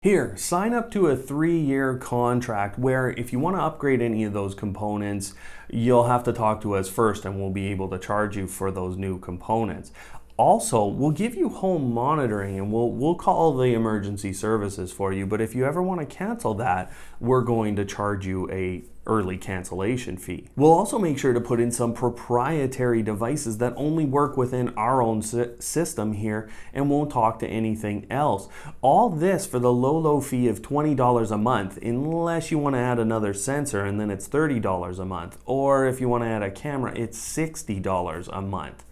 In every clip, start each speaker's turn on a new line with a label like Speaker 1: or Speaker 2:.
Speaker 1: Here, sign up to a 3-year contract where if you want to upgrade any of those components, you'll have to talk to us first and we'll be able to charge you for those new components. Also, we'll give you home monitoring and we'll call the emergency services for you, but if you ever want to cancel that, we're going to charge you a early cancellation fee. We'll also make sure to put in some proprietary devices that only work within our own system here and won't talk to anything else. All this for the low fee of $20 a month, unless you want to add another sensor and then it's $30 a month. Or if you want to add a camera, it's $60 a month.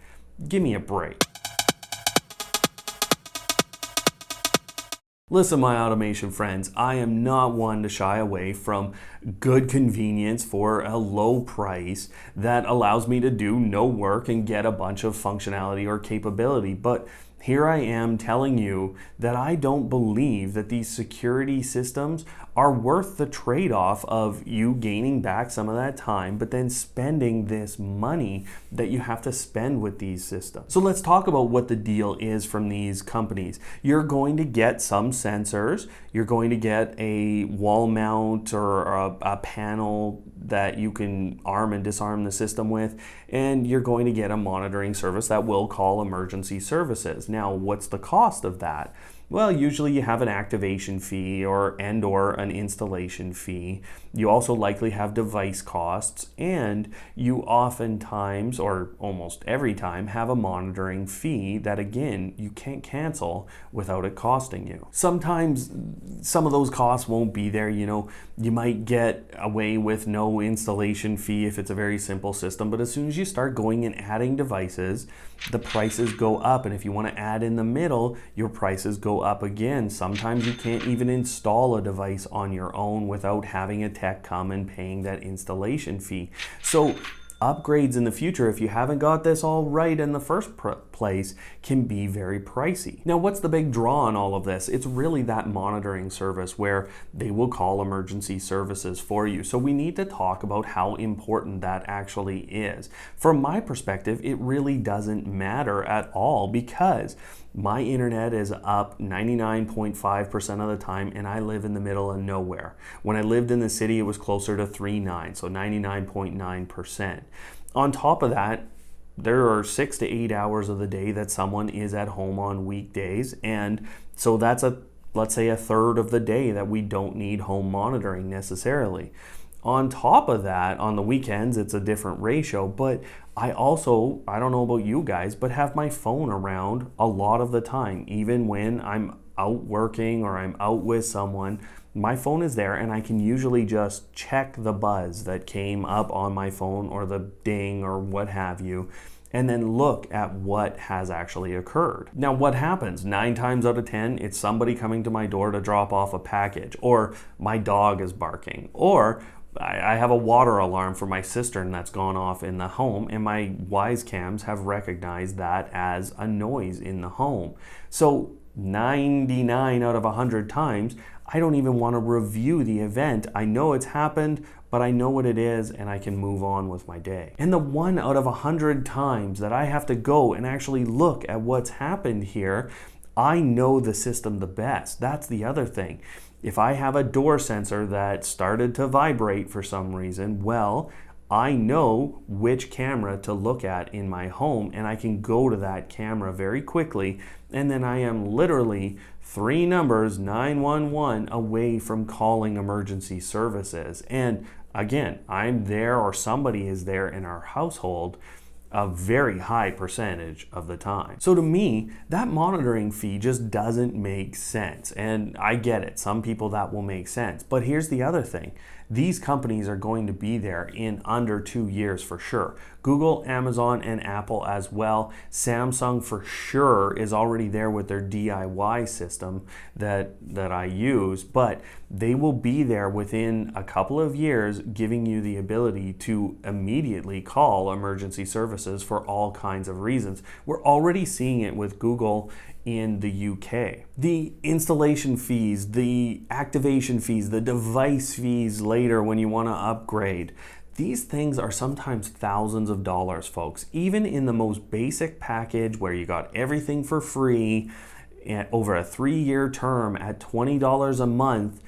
Speaker 1: Give me a break. Listen, my automation friends, I am not one to shy away from good convenience for a low price that allows me to do no work and get a bunch of functionality or capability. But here I am telling you that I don't believe that these security systems are worth the trade-off of you gaining back some of that time, but then spending this money that you have to spend with these systems. So let's talk about what the deal is from these companies. You're going to get some sensors, you're going to get a wall mount or a panel that you can arm and disarm the system with, and you're going to get a monitoring service that will call emergency services. Now, what's the cost of that? Well, usually you have an activation fee or an installation fee. You also likely have device costs, and you oftentimes, or almost every time, have a monitoring fee that, again, you can't cancel without it costing you. Sometimes some of those costs won't be there. You know, you might get away with no installation fee if it's a very simple system, but as soon as you start going and adding devices, the prices go up, and if you want to add in the middle, your prices go up again. Sometimes you can't even install a device on your own without having a tech come and paying that installation fee. So upgrades in the future, if you haven't got this all right in the first place, can be very pricey. Now, what's the big draw on all of this? It's really that monitoring service where they will call emergency services for you. So we need to talk about how important that actually is. From my perspective, it really doesn't matter at all because my internet is up 99.5% of the time, and I live in the middle of nowhere. When I lived in the city, it was closer to 3.9, so 99.9%. On top of that, there are 6 to 8 hours of the day that someone is at home on weekdays, and so that's let's say a third of the day that we don't need home monitoring necessarily. On top of that, on the weekends, it's a different ratio, but I don't know about you guys, but have my phone around a lot of the time. Even when I'm out working or I'm out with someone, my phone is there and I can usually just check the buzz that came up on my phone or the ding or what have you, and then look at what has actually occurred. Now, what happens? 9 times out of 10, it's somebody coming to my door to drop off a package, or my dog is barking, or I have a water alarm for my cistern that's gone off in the home, and my Wyze cams have recognized that as a noise in the home. So 99 out of 100 times, I don't even want to review the event. I know it's happened, but I know what it is and I can move on with my day. And the 1 out of 100 times that I have to go and actually look at what's happened here, I know the system the best. That's the other thing. If I have a door sensor that started to vibrate for some reason, well, I know which camera to look at in my home, and I can go to that camera very quickly, and then I am literally 3 numbers, 911, away from calling emergency services. And again, I'm there or somebody is there in our household a very high percentage of the time. So to me, that monitoring fee just doesn't make sense. And I get it, some people that will make sense. But here's the other thing. These companies are going to be there in under 2 years for sure. Google, Amazon, and Apple as well. Samsung for sure is already there with their DIY system that I use, but they will be there within a couple of years, giving you the ability to immediately call emergency services for all kinds of reasons. We're already seeing it with Google in the UK. The installation fees, the activation fees, the device fees later when you want to upgrade, these things are sometimes thousands of dollars, folks. Even in the most basic package where you got everything for free, over a 3-year term at $20 a month,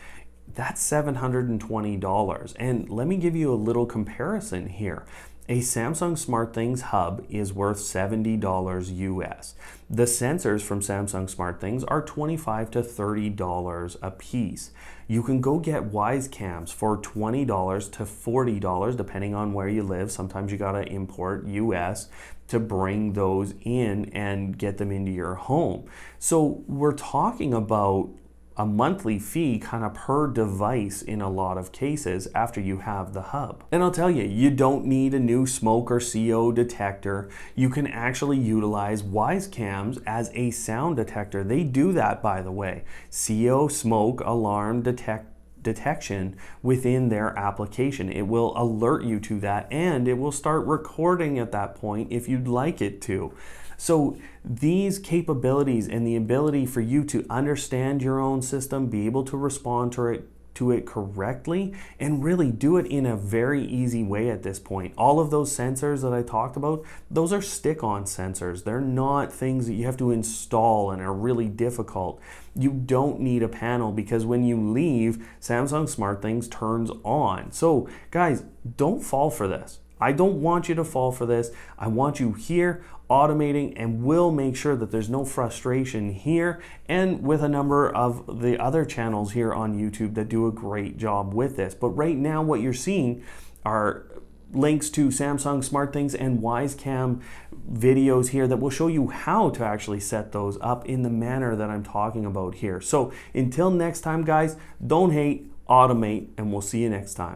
Speaker 1: that's $720. And let me give you a little comparison here. A Samsung SmartThings Hub is worth $70 US. The sensors from Samsung SmartThings are $25 to $30 a piece. You can go get Wyze Cams for $20 to $40 depending on where you live. Sometimes you gotta import US to bring those in and get them into your home. So we're talking about a monthly fee kind of per device in a lot of cases after you have the hub. And I'll tell you, you don't need a new smoke or CO detector. You can actually utilize Wyze Cams as a sound detector. They do that, by the way. CO, smoke, alarm detection within their application. It will alert you to that, and it will start recording at that point if you'd like it to. So these capabilities and the ability for you to understand your own system, be able to respond to it correctly, and really do it in a very easy way at this point. All of those sensors that I talked about, those are stick-on sensors. They're not things that you have to install and are really difficult. You don't need a panel because when you leave, Samsung SmartThings turns on. So guys, don't fall for this. I don't want you to fall for this. I want you here automating, and we'll make sure that there's no frustration here and with a number of the other channels here on YouTube that do a great job with this. But right now what you're seeing are links to Samsung SmartThings and Wyze Cam videos here that will show you how to actually set those up in the manner that I'm talking about here. So until next time guys, don't hate, automate, and we'll see you next time.